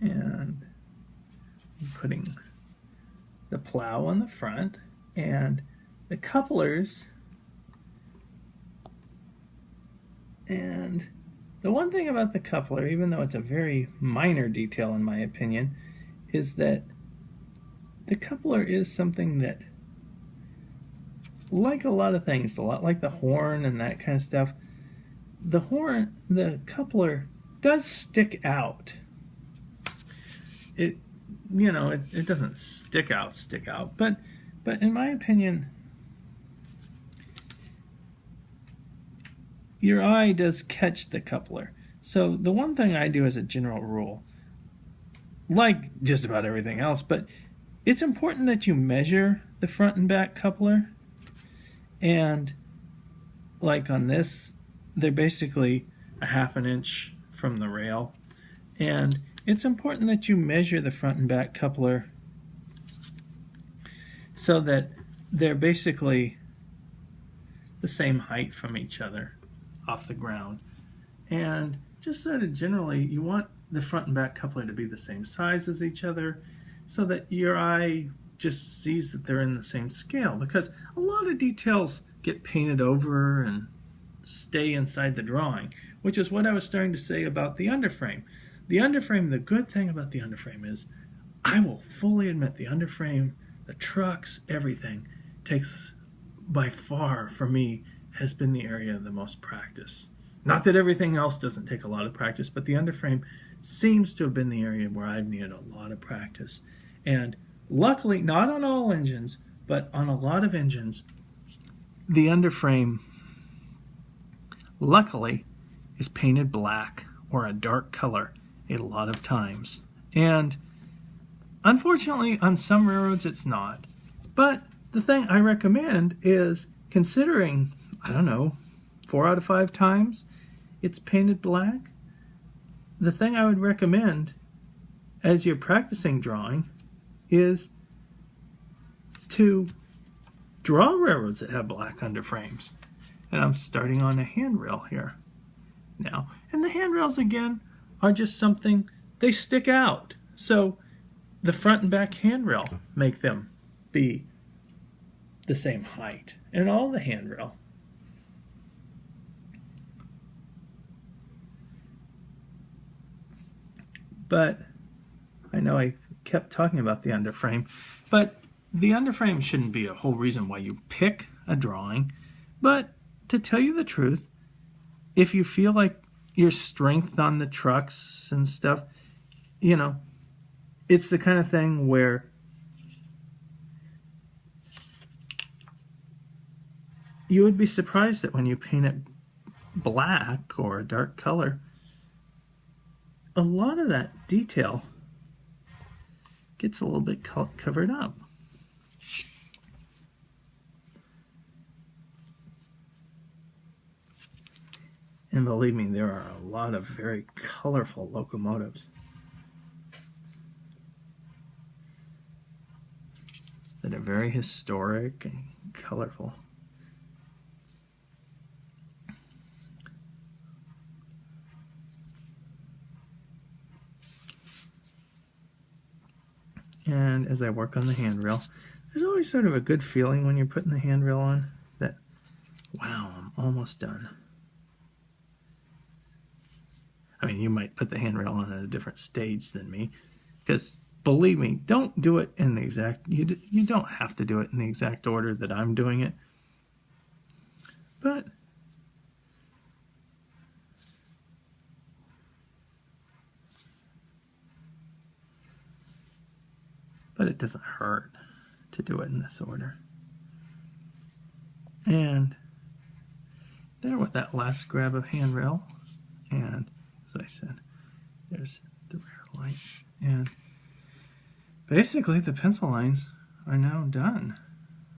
And I'm putting the plow on the front, and the couplers. And the one thing about the coupler, even though it's a very minor detail in my opinion, is that the coupler is something that, like a lot of things, a lot like the horn and that kind of stuff, the coupler does stick out. It doesn't stick out, but in my opinion, your eye does catch the coupler. So the one thing I do as a general rule, like just about everything else, but it's important that you measure the front and back coupler. And like on this, they're basically a ½ an inch from the rail. And it's important that you measure the front and back coupler so that they're basically the same height from each other off the ground. And just sort of generally, you want the front and back coupler to be the same size as each other so that your eye just sees that they're in the same scale, because a lot of details get painted over and stay inside the drawing, which is what I was starting to say about the underframe. The underframe, the good thing about the underframe is, I will fully admit, the underframe, the trucks, everything takes, by far for me, has been the area of the most practice. Not that everything else doesn't take a lot of practice, but the underframe seems to have been the area where I've needed a lot of practice. And luckily, not on all engines, but on a lot of engines, the underframe, luckily, is painted black or a dark color a lot of times. And unfortunately, on some railroads, it's not. But the thing I recommend is, considering, I don't know, 4 out of 5 times it's painted black, the thing I would recommend as you're practicing drawing is to draw railroads that have black underframes. And I'm starting on a handrail here now. And the handrails, again, are just something, they stick out. So the front and back handrail make them be the same height. And all the handrail. But I know I kept talking about the underframe, but the underframe shouldn't be a whole reason why you pick a drawing. But to tell you the truth, if you feel like your strength on the trucks and stuff, you know, it's the kind of thing where you would be surprised that when you paint it black or a dark color, a lot of that detail gets a little bit covered up. And believe me, there are a lot of very colorful locomotives that are very historic and colorful. And as I work on the handrail, there's always sort of a good feeling when you're putting the handrail on that, wow, I'm almost done. I mean, you might put the handrail on at a different stage than me, because believe me, don't do it in the exact, you don't have to do it in the exact order that I'm doing it. But it doesn't hurt to do it in this order. And there with that last grab of handrail, and as I said, there's the rear light, and basically the pencil lines are now done.